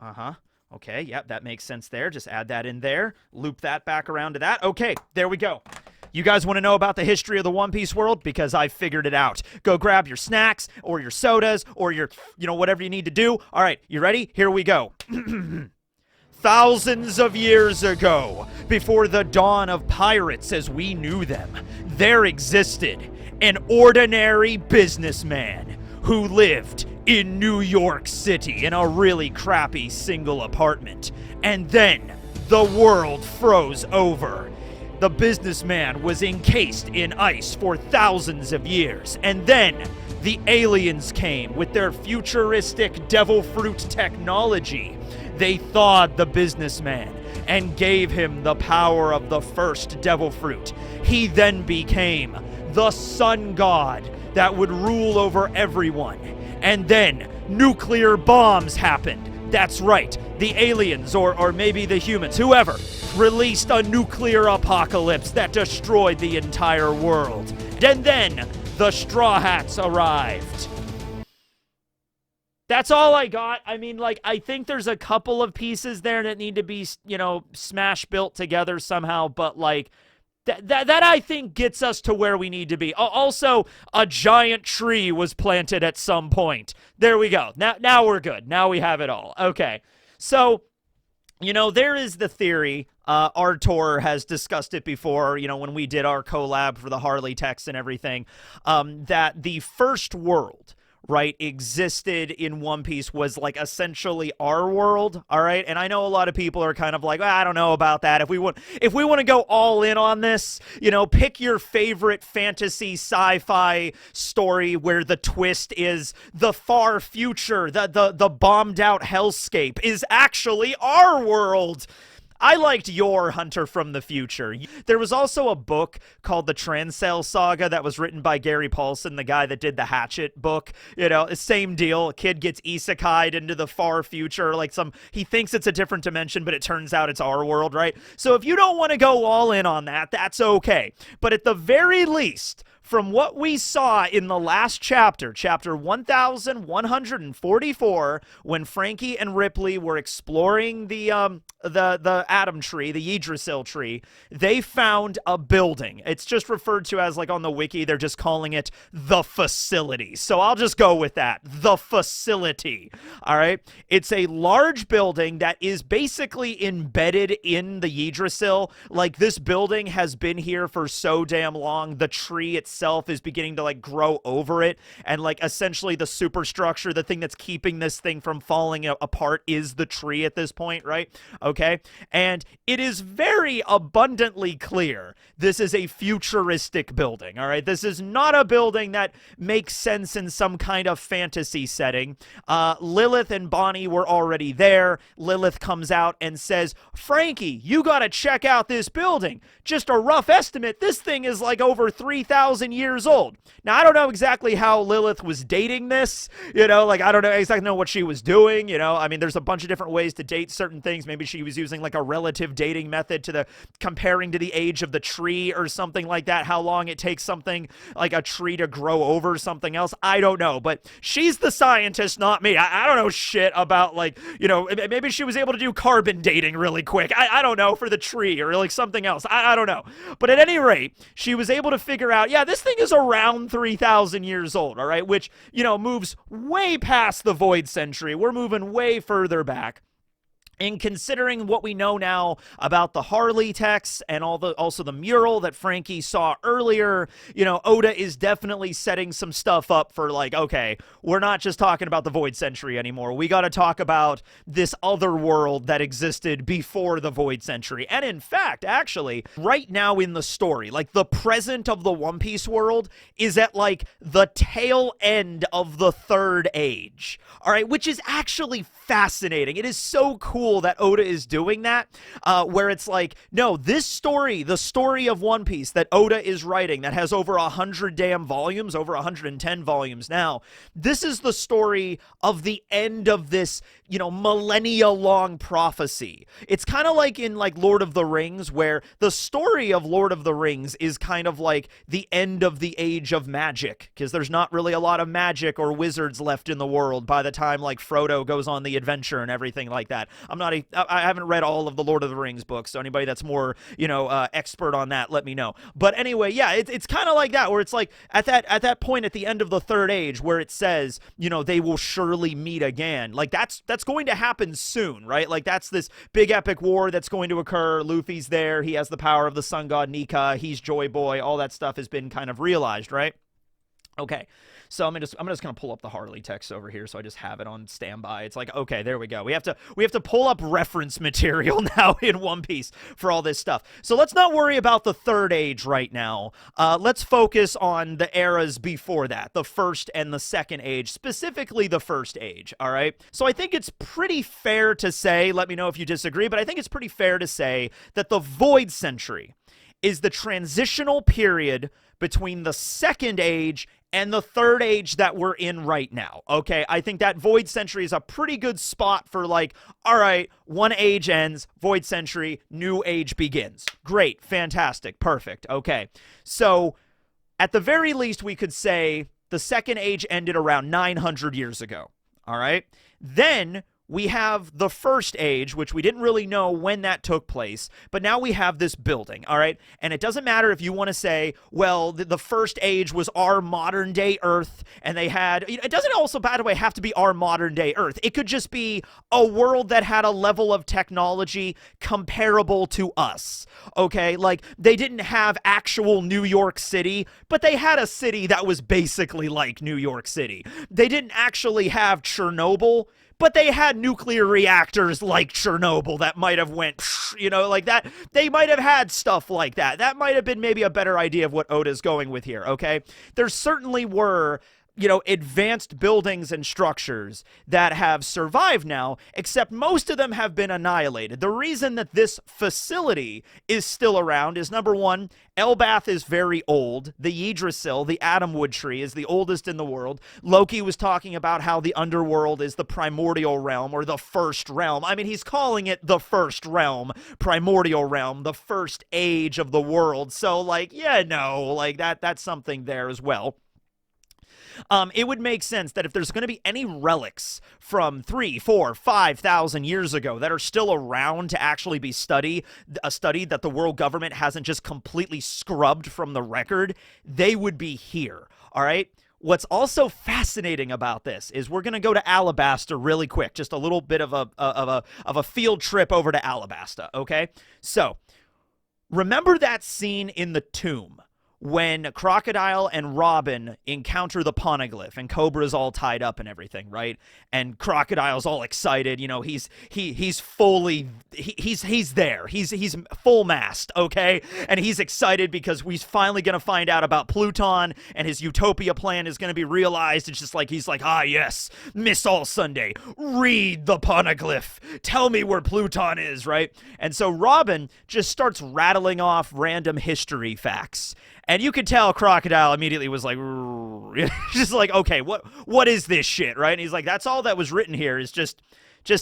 Uh-huh. Okay, yep, that makes sense there. Just add that in there. Loop that back around to that. Okay, there we go. You guys want to know about the history of the One Piece world? Because I figured it out. Go grab your snacks or your sodas or your, whatever you need to do. All right, you ready? Here we go. Thousands of years ago, before the dawn of pirates as we knew them, there existed an ordinary businessman who lived in New York City in a really crappy single apartment. And then the world froze over. The businessman was encased in ice for thousands of years, and then the aliens came with their futuristic devil fruit technology. They thawed the businessman and gave him the power of the first devil fruit. He then became the sun god that would rule over everyone. And then nuclear bombs happened. That's right. The aliens, or maybe the humans, whoever, released a nuclear apocalypse that destroyed the entire world. And then the Straw Hats arrived. That's all I got. I mean, I think there's a couple of pieces there that need to be, smash built together somehow, but, that I think gets us to where we need to be. Also, a giant tree was planted at some point. There we go. Now we're good. Now we have it all. Okay. So, there is the theory, Artur has discussed it before, when we did our collab for the Harley text and everything, that the first world, right, existed in One Piece was essentially our world, all right? And I know a lot of people are kind of like, I don't know about that. If we want to go all in on this, pick your favorite fantasy sci-fi story where the twist is the far future, the bombed out hellscape is actually our world. I liked your Hunter from the Future. There was also a book called The Transcell Saga that was written by Gary Paulson, the guy that did the Hatchet book. Same deal. A kid gets isekai'd into the far future. He thinks it's a different dimension, but it turns out it's our world, right? So if you don't want to go all in on that, that's okay. But at the very least, from what we saw in the last chapter, chapter 1144, when Frankie and Ripley were exploring the Atom tree, the Yggdrasil tree, they found a building. It's just referred to as, on the wiki, they're just calling it the facility. So I'll just go with that. The facility. All right? It's a large building that is basically embedded in the Yggdrasil. This building has been here for so damn long. The tree itself is beginning to grow over it, and essentially the superstructure, the thing that's keeping this thing from falling apart, is the tree at this point, right? Okay, and it is very abundantly clear this is a futuristic building. All right, this is not a building that makes sense in some kind of fantasy setting. Lilith and Bonnie were already there. Lilith comes out and says, Frankie, you gotta check out this building. Just a rough estimate, this thing is over 3,000 years old. Now, I don't know exactly how Lilith was dating this, I don't exactly know what she was doing, there's a bunch of different ways to date certain things. Maybe she was using a relative dating method to comparing to the age of the tree or something like that, how long it takes something like a tree to grow over something else. I don't know, but she's the scientist, not me. I don't know shit about maybe she was able to do carbon dating really quick. I don't know, for the tree or something else. I don't know. But at any rate, she was able to figure out, yeah, this thing is around 3,000 years old, all right, which, moves way past the Void Century. We're moving way further back. And considering what we know now about the Harley texts and also the mural that Frankie saw earlier, Oda is definitely setting some stuff up for okay, we're not just talking about the Void Century anymore. We got to talk about this other world that existed before the Void Century. And in fact, actually, right now in the story, the present of the One Piece world is at the tail end of the Third Age. All right, which is actually fascinating. It is so cool cool that Oda is doing that, where it's like, no, this story, the story of One Piece that Oda is writing, that has over 100 damn volumes, over 110 volumes now, this is the story of the end of this, you know, millennia-long prophecy. It's kind of like in like Lord of the Rings, where the story of Lord of the Rings is kind of like the end of the age of magic, because there's not really a lot of magic or wizards left in the world by the time like Frodo goes on the adventure and everything like that. I haven't read all of the Lord of the Rings books, so anybody that's more, you know, expert on that, let me know. But anyway, yeah, it's kind of like that, where it's like at that point at the end of the Third Age, where it says, you know, they will surely meet again. Like that's going to happen soon, right? Like that's this big epic war that's going to occur. Luffy's there. He has the power of the sun god Nika. He's Joy Boy. All that stuff has been kind of realized, right? Okay. So I'm just gonna pull up the Harley text over here, so I just have it on standby. It's like, okay, there we go. We have to pull up reference material now in One Piece for all this stuff. So let's not worry about the Third Age right now. Let's focus on the eras before that, the First and the Second Age, specifically the First Age. All right. So I think it's pretty fair to say, let me know if you disagree, but I think it's pretty fair to say that the Void Century is the transitional period between the Second Age and the Third Age that we're in right now, okay? I think that Void Century is a pretty good spot for like, all right, one age ends, Void Century, new age begins. Great, fantastic, perfect, okay. So at the very least, we could say the Second Age ended around 900 years ago, all right? Then we have the First Age, which we didn't really know when that took place, but now we have this building, all right? And it doesn't matter if you want to say, well, the First Age was our modern-day Earth, and they had... It doesn't also, by the way, have to be our modern-day Earth. It could just be a world that had a level of technology comparable to us, okay? Like, they didn't have actual New York City, but they had a city that was basically like New York City. They didn't actually have Chernobyl, but they had nuclear reactors like Chernobyl that might have went, you know, like that. They might have had stuff like that. That might have been maybe a better idea of what Oda's going with here, okay? There certainly were, you know, advanced buildings and structures that have survived now, except most of them have been annihilated. The reason that this facility is still around is, number one, Elbath is very old. The Yggdrasil, the Atomwood tree, is the oldest in the world. Loki was talking about how the underworld is the primordial realm, or the first realm. I mean, he's calling it the first realm, primordial realm, the first age of the world. So, like, yeah, no, like that's something there as well. It would make sense that if there's going to be any relics from 3, 4, 5,000 years ago that are still around to actually be studied that the world government hasn't just completely scrubbed from the record, they would be here, all right? What's also fascinating about this is we're going to go to Alabasta really quick, just a little bit of a field trip over to Alabasta, okay? So, remember that scene in the tomb when Crocodile and Robin encounter the poneglyph and Cobra's all tied up and everything, right? And Crocodile's all excited, you know, he's there. He's full mast, okay? And he's excited because he's finally going to find out about Pluton, and his utopia plan is going to be realized. It's just like, he's like, ah, yes, Miss All Sunday, read the poneglyph. Tell me where Pluton is, right? And so Robin just starts rattling off random history facts. And you could tell Crocodile immediately was like, just like, okay, what is this shit, right? And he's like, that's all that was written here is just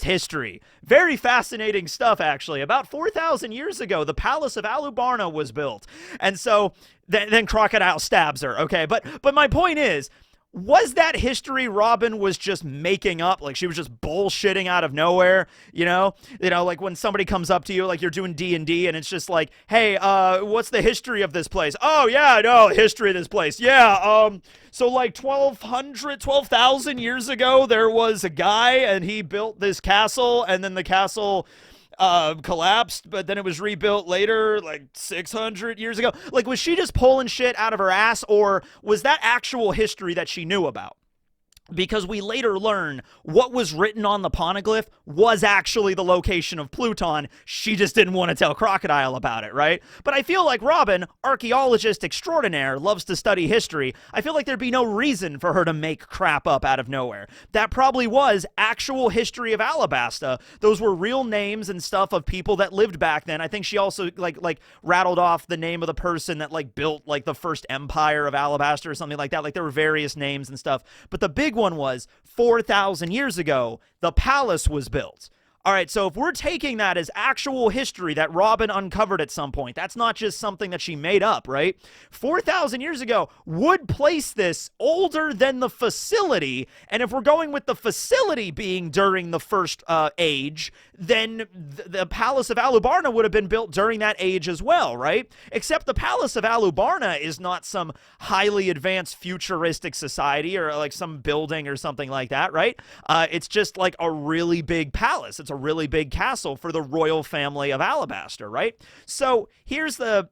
history. Very fascinating stuff, actually. About 4,000 years ago, the Palace of Alubarna was built. And so then Crocodile stabs her, okay? But my point is, was that history Robin was just making up? Like, she was just bullshitting out of nowhere, you know? You know, like when somebody comes up to you, like you're doing D&D, and it's just like, hey, what's the history of this place? Oh, yeah, no, history of this place. Yeah, so like 12,000 years ago, there was a guy, and he built this castle, and then the castle collapsed, but then it was rebuilt later, like 600 years ago. Like, was she just pulling shit out of her ass, or was that actual history that she knew about? because we later learn what was written on the poneglyph was actually the location of Pluton. She just didn't want to tell Crocodile about it, right? But I feel like Robin, archaeologist extraordinaire, loves to study history. I feel like there'd be no reason for her to make crap up out of nowhere. That probably was actual history of Alabasta. Those were real names and stuff of people that lived back then. I think she also like rattled off the name of the person that like built like the first empire of Alabasta or something like that. Like there were various names and stuff. But the big one was 4,000 years ago, the palace was built. All right, so if we're taking that as actual history that Robin uncovered at some point, that's not just something that she made up, right? 4,000 years ago would place this older than the facility, and if we're going with the facility being during the first age, then the Palace of Alubarna would have been built during that age as well, right? Except the Palace of Alubarna is not some highly advanced futuristic society or like some building or something like that, right? It's just like a really big palace. It's a really big castle for the royal family of Alabasta, right? So here's the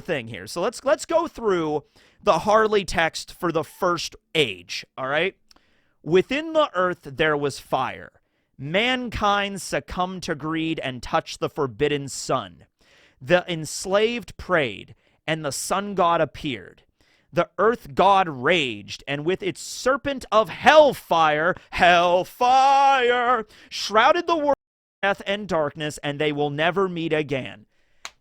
thing here. So let's go through the Harley text for the first age, all right? Within the earth there was fire. Mankind succumbed to greed and touched the forbidden sun. The enslaved prayed, and the sun god appeared. The earth god raged, and with its serpent of hellfire, shrouded the world in death and darkness, and they will never meet again.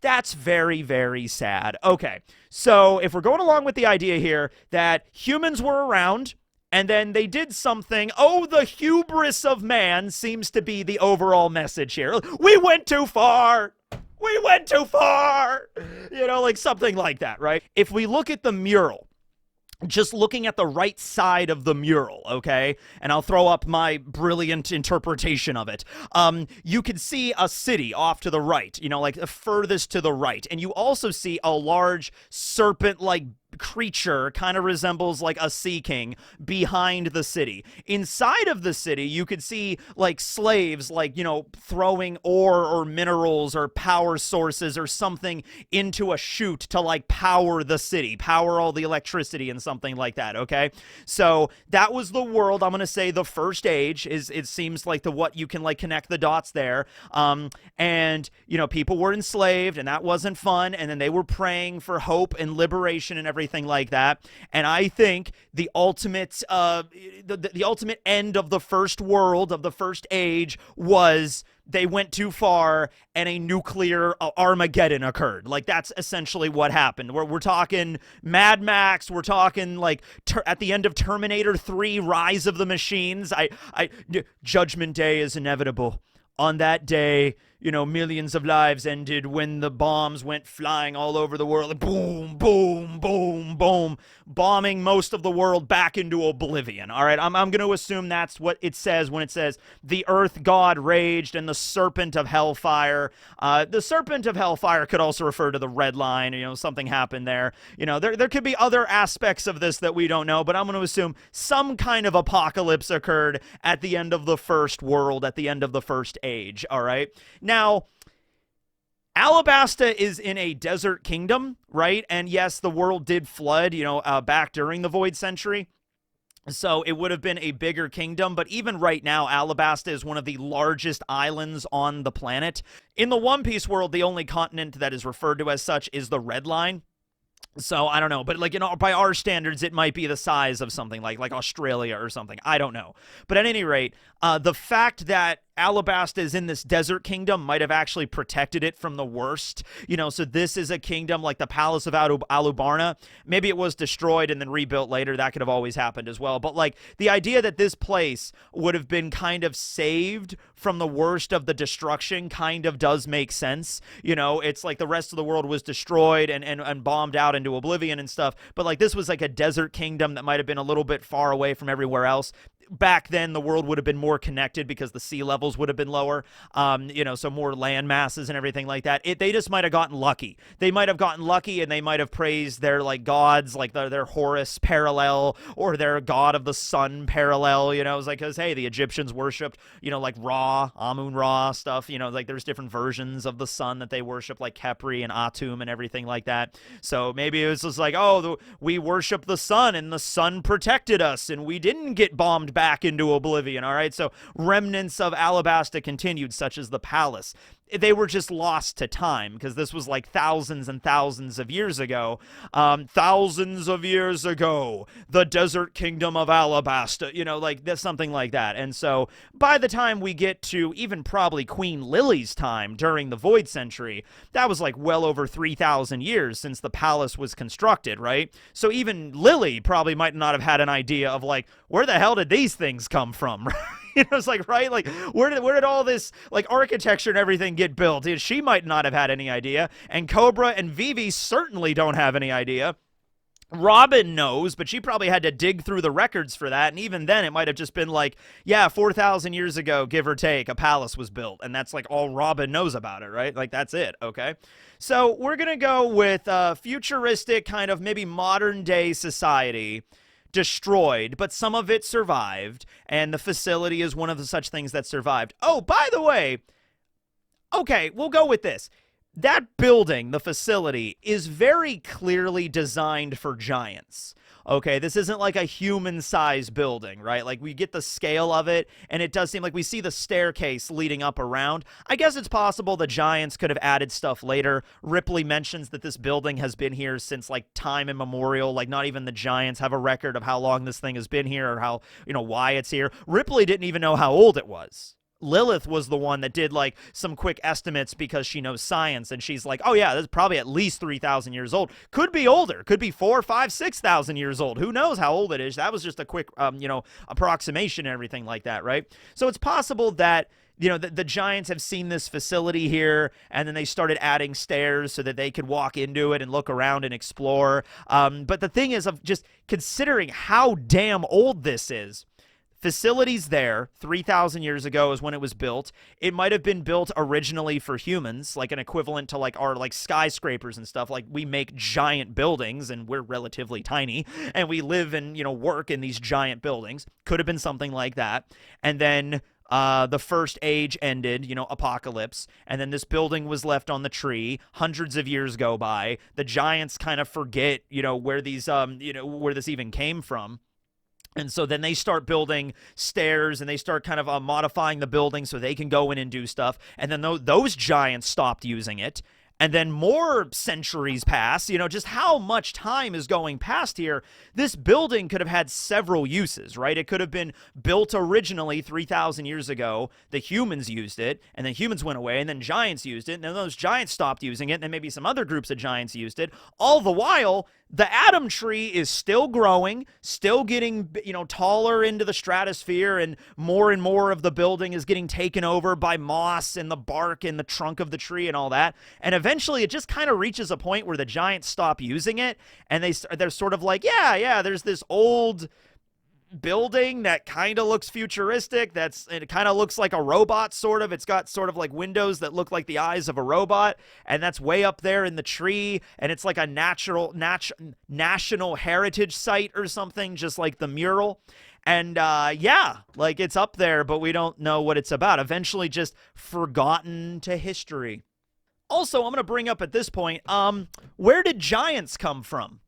That's very, very sad. Okay, so if we're going along with the idea here that humans were around, and then they did something, the hubris of man seems to be the overall message here. We went too far. We went too far. Like something like that, right? If we look at the mural, just looking at the right side of the mural, okay? And I'll throw up my brilliant interpretation of it. You can see a city off to the right, like furthest to the right. And you also see a large serpent-like creature, kind of resembles like a sea king, behind the city. Inside of the city, you could see like slaves, like, throwing ore or minerals or power sources or something into a chute to like power the city, power all the electricity and something like that, okay? So that was the world. I'm going to say the first age is, it seems like what you can like connect the dots there. And, people were enslaved and that wasn't fun. And then they were praying for hope and liberation and everything like that. And I think the ultimate the ultimate end of the first world, of the first age, was they went too far and a nuclear Armageddon occurred. Like that's essentially what happened. We're talking Mad Max. We're talking like at the end of Terminator 3, Rise of the Machines. Judgment Day is inevitable. On that day, millions of lives ended when the bombs went flying all over the world. Boom, boom, boom, boom. Bombing most of the world back into oblivion. All right, I'm going to assume that's what it says when it says the earth god raged and the serpent of hellfire. The serpent of hellfire could also refer to the red line. Something happened there. There could be other aspects of this that we don't know, but I'm going to assume some kind of apocalypse occurred at the end of the first world, at the end of the first age. All right. Now, Alabasta is in a desert kingdom, right? And yes, the world did flood, back during the Void Century. So it would have been a bigger kingdom, but even right now, Alabasta is one of the largest islands on the planet. In the One Piece world, the only continent that is referred to as such is the Red Line. So I don't know, but by our standards, it might be the size of something like Australia or something. I don't know. But at any rate, the fact that Alabasta is in this desert kingdom might have actually protected it from the worst. So this is a kingdom like the Palace of Alubarna. Maybe it was destroyed and then rebuilt later. That could have always happened as well. But like the idea that this place would have been kind of saved from the worst of the destruction kind of does make sense. It's like the rest of the world was destroyed and bombed out into oblivion and stuff. But like this was like a desert kingdom that might have been a little bit far away from everywhere else. Back then, the world would have been more connected because the sea levels would have been lower, so more land masses and everything like that. They just might have gotten lucky. They might have gotten lucky and they might have praised their like gods, like their Horus parallel or their god of the sun parallel. It was like, because hey, the Egyptians worshipped, like Ra, Amun-Ra stuff. Like there's different versions of the sun that they worship, like Khepri and Atum and everything like that. So maybe it was just like, we worship the sun and the sun protected us and we didn't get bombed back into oblivion, all right? So remnants of Alabasta continued, such as the palace. They were just lost to time because this was like thousands and thousands of years ago. Thousands of years ago, the desert kingdom of Alabasta, like that's something like that. And so by the time we get to even probably Queen Lily's time during the Void Century, that was like well over 3,000 years since the palace was constructed, right? So even Lily probably might not have had an idea of like, where the hell did these things come from, right? It's like, right? Like, where did all this, like, architecture and everything get built? She might not have had any idea. And Cobra and Vivi certainly don't have any idea. Robin knows, but she probably had to dig through the records for that. And even then, it might have just been like, yeah, 4,000 years ago, give or take, a palace was built. And that's like all Robin knows about it, right? Like, that's it, okay? So we're going to go with futuristic, kind of maybe modern day society. Destroyed, but some of it survived, and the facility is one of the such things that survived. Oh, by the way, okay, we'll go with this. That building, the facility, is very clearly designed for giants. Okay, this isn't like a human-sized building, right? Like, we get the scale of it, and it does seem like we see the staircase leading up around. I guess it's possible the giants could have added stuff later. Ripley mentions that this building has been here since, like, time immemorial. Like, not even the giants have a record of how long this thing has been here or how, why it's here. Ripley didn't even know how old it was. Lilith was the one that did like some quick estimates because she knows science, and she's like, oh yeah, that's probably at least 3,000 years old. Could be older. Could be 4, 5, 6,000 years old. Who knows how old it is? That was just a quick, approximation and everything like that, right? So it's possible that the Giants have seen this facility here, and then they started adding stairs so that they could walk into it and look around and explore. But the thing is, of just considering how damn old this is. Facilities there 3,000 years ago is when it was built. It might have been built originally for humans, like an equivalent to like our like skyscrapers and stuff. Like we make giant buildings and we're relatively tiny and we live and work in these giant buildings. Could have been something like that. And then the first age ended, apocalypse, and then this building was left on the tree. Hundreds of years go by. The giants kind of forget, where these where this even came from. And so then they start building stairs and they start kind of modifying the building so they can go in and do stuff. And then those giants stopped using it. And then more centuries pass, just how much time is going past here. This building could have had several uses, right? It could have been built originally 3,000 years ago. The humans used it, and then humans went away, and then giants used it, and then those giants stopped using it, and then maybe some other groups of giants used it. All the while, the atom tree is still growing, still getting, taller into the stratosphere, and more of the building is getting taken over by moss and the bark and the trunk of the tree and all that. And eventually it just kind of reaches a point where the giants stop using it, and they're sort of like, yeah, there's this old building that kind of looks futuristic. It kind of looks like a robot, sort of. It's got sort of like windows that look like the eyes of a robot, and that's way up there in the tree, and it's like a national heritage site or something, just like the mural. And like it's up there, but we don't know what it's about. Eventually just forgotten to history. Also, I'm going to bring up at this point, where did giants come from?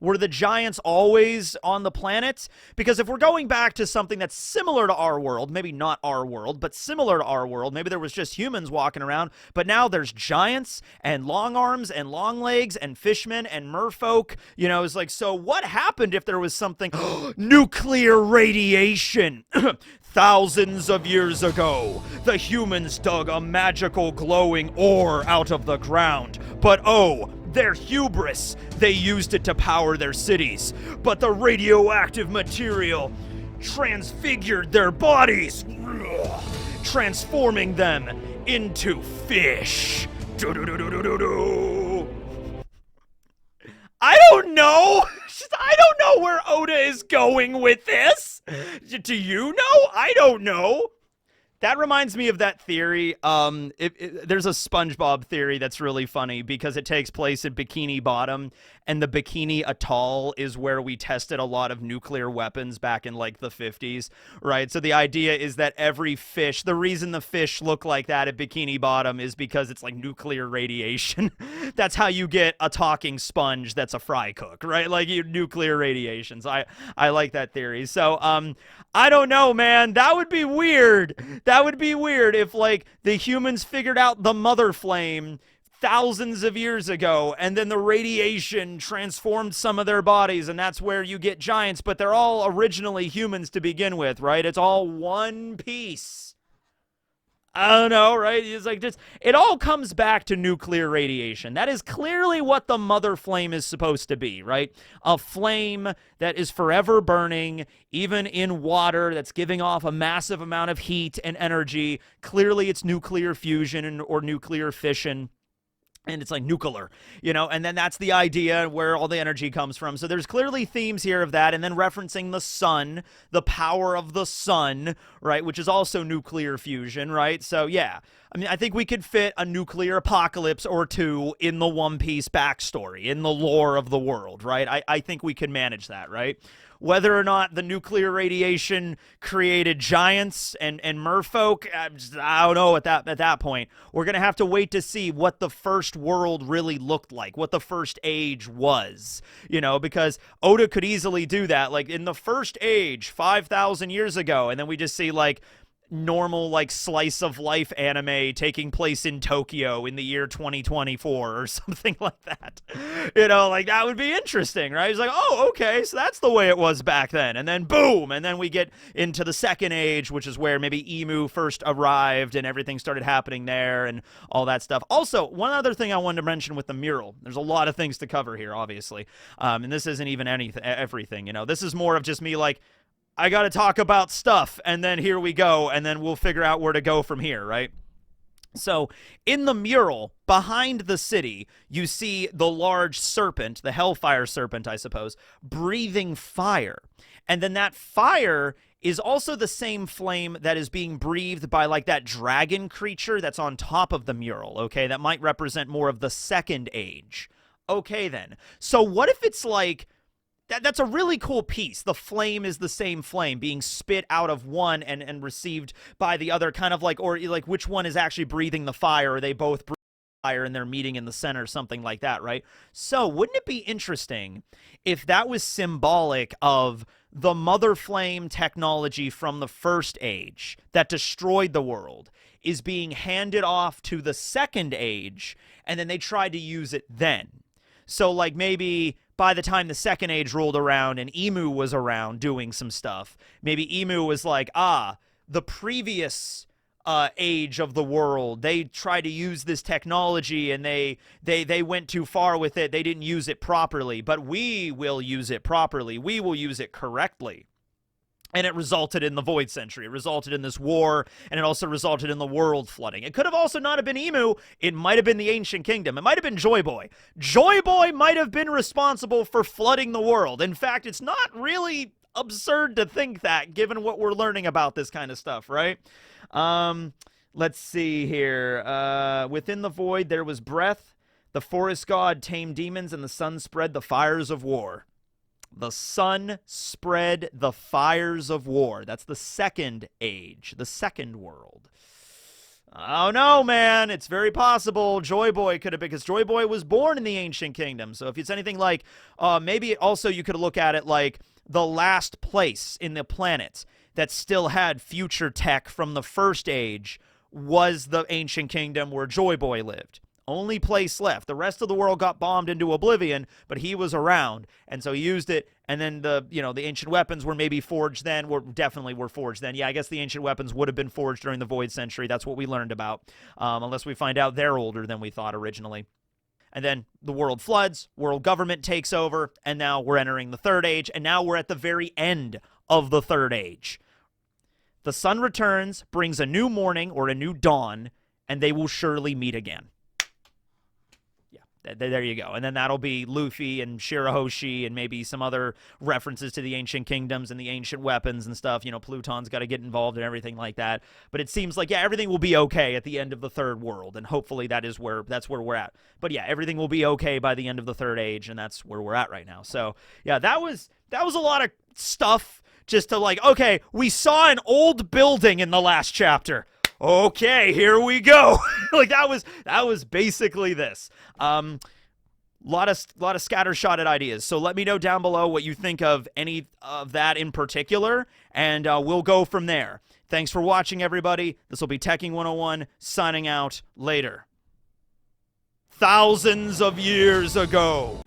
Were the giants always on the planet? Because if we're going back to something that's similar to our world, maybe not our world, but similar to our world, maybe there was just humans walking around, but now there's giants and long arms and long legs and fishmen and merfolk. It's like, so what happened if there was something? Nuclear radiation. Thousands of years ago, the humans dug a magical glowing ore out of the ground. But their hubris, they used it to power their cities. But the radioactive material transfigured their bodies, transforming them into fish. I don't know. I don't know where Oda is going with this. Do you know? I don't know. That reminds me of that theory. There's a SpongeBob theory that's really funny because it takes place at Bikini Bottom, and the Bikini Atoll is where we tested a lot of nuclear weapons back in like the 50s, right? So the idea is that every fish, the reason the fish look like that at Bikini Bottom is because it's like nuclear radiation. That's how you get a talking sponge that's a fry cook, right? Like nuclear radiations. I like that theory. So I don't know, man. That would be weird. That would be weird if like the humans figured out the mother flame thousands of years ago, and then the radiation transformed some of their bodies, and that's where you get giants, but they're all originally humans to begin with, right? It's all one piece. I don't know, right? It's like just it all comes back to nuclear radiation. That is clearly what the mother flame is supposed to be, right? A flame that is forever burning, even in water, that's giving off a massive amount of heat and energy. Clearly, it's nuclear fusion or nuclear fission. And it's like nuclear, and then that's the idea where all the energy comes from. So there's clearly themes here of that, and then referencing the sun, the power of the sun, right, which is also nuclear fusion, right? So yeah, I mean, I think we could fit a nuclear apocalypse or two in the One Piece backstory, in the lore of the world, right? I think we can manage that, right? Whether or not the nuclear radiation created giants and merfolk, I don't know at that point. We're going to have to wait to see what the first world really looked like, what the first age was, because Oda could easily do that. Like in the first age, 5,000 years ago, and then we just see like normal like slice of life anime taking place in Tokyo in the year 2024 or something like that. Like that would be interesting, right? It's like, oh, okay, so that's the way it was back then. And then boom, and then we get into the second age, which is where maybe Emu first arrived and everything started happening there and all that stuff. Also, one other thing I wanted to mention with the mural. There's a lot of things to cover here, obviously. And this isn't even everything, This is more of just me like, I got to talk about stuff, and then here we go, and then we'll figure out where to go from here, right? So, in the mural, behind the city, you see the large serpent, the hellfire serpent, I suppose, breathing fire. And then that fire is also the same flame that is being breathed by, like, that dragon creature that's on top of the mural, okay? That might represent more of the second age. Okay, then. So what if it's, like... That's a really cool piece. The flame is the same flame being spit out of one and received by the other, kind of like, or like which one is actually breathing the fire? Are they both breathing fire and they're meeting in the center, something like that, right? So wouldn't it be interesting if that was symbolic of the mother flame technology from the first age that destroyed the world is being handed off to the second age, and then they tried to use it then? So like maybe by the time the second age rolled around and Emu was around doing some stuff, maybe Emu was like, the previous age of the world, they tried to use this technology and they went too far with it. They didn't use it properly, but we will use it properly. We will use it correctly. And it resulted in the Void Century. It resulted in this war, and it also resulted in the world flooding. It could have also not have been Emu. It might have been the Ancient Kingdom. It might have been Joy Boy. Joy Boy might have been responsible for flooding the world. In fact, it's not really absurd to think that, given what we're learning about this kind of stuff, right? Let's see here. Within the void, there was breath. The forest god tamed demons, and the sun spread the fires of war. The sun spread the fires of war. That's the second age, the second world. Oh no, man. It's very possible Joy Boy could have been, because Joy Boy was born in the Ancient Kingdom. So if it's anything like, maybe also you could look at it like the last place in the planet that still had future tech from the first age was the Ancient Kingdom where Joy Boy lived. Only place left. The rest of the world got bombed into oblivion, but he was around, and so he used it. And then the ancient weapons were maybe forged then. Definitely were forged then. Yeah, I guess the ancient weapons would have been forged during the Void Century. That's what we learned about, unless we find out they're older than we thought originally. And then the world floods, world government takes over, and now we're entering the third age, and now we're at the very end of the third age. The sun returns, brings a new morning or a new dawn, and they will surely meet again. There you go. And then that'll be Luffy and Shirahoshi and maybe some other references to the ancient kingdoms and the ancient weapons and stuff. Pluton's got to get involved and everything like that. But it seems like, yeah, everything will be okay at the end of the third world, and hopefully that's where we're at. But yeah, everything will be okay by the end of the third age, and that's where we're at right now. So yeah, that was a lot of stuff just to okay, we saw an old building in the last chapter. Okay, here we go. that was basically this. Lot of scattershotted ideas. So let me know down below what you think of any of that in particular, and we'll go from there. Thanks for watching, everybody. This will be Teching 101 signing out later. Thousands of years ago.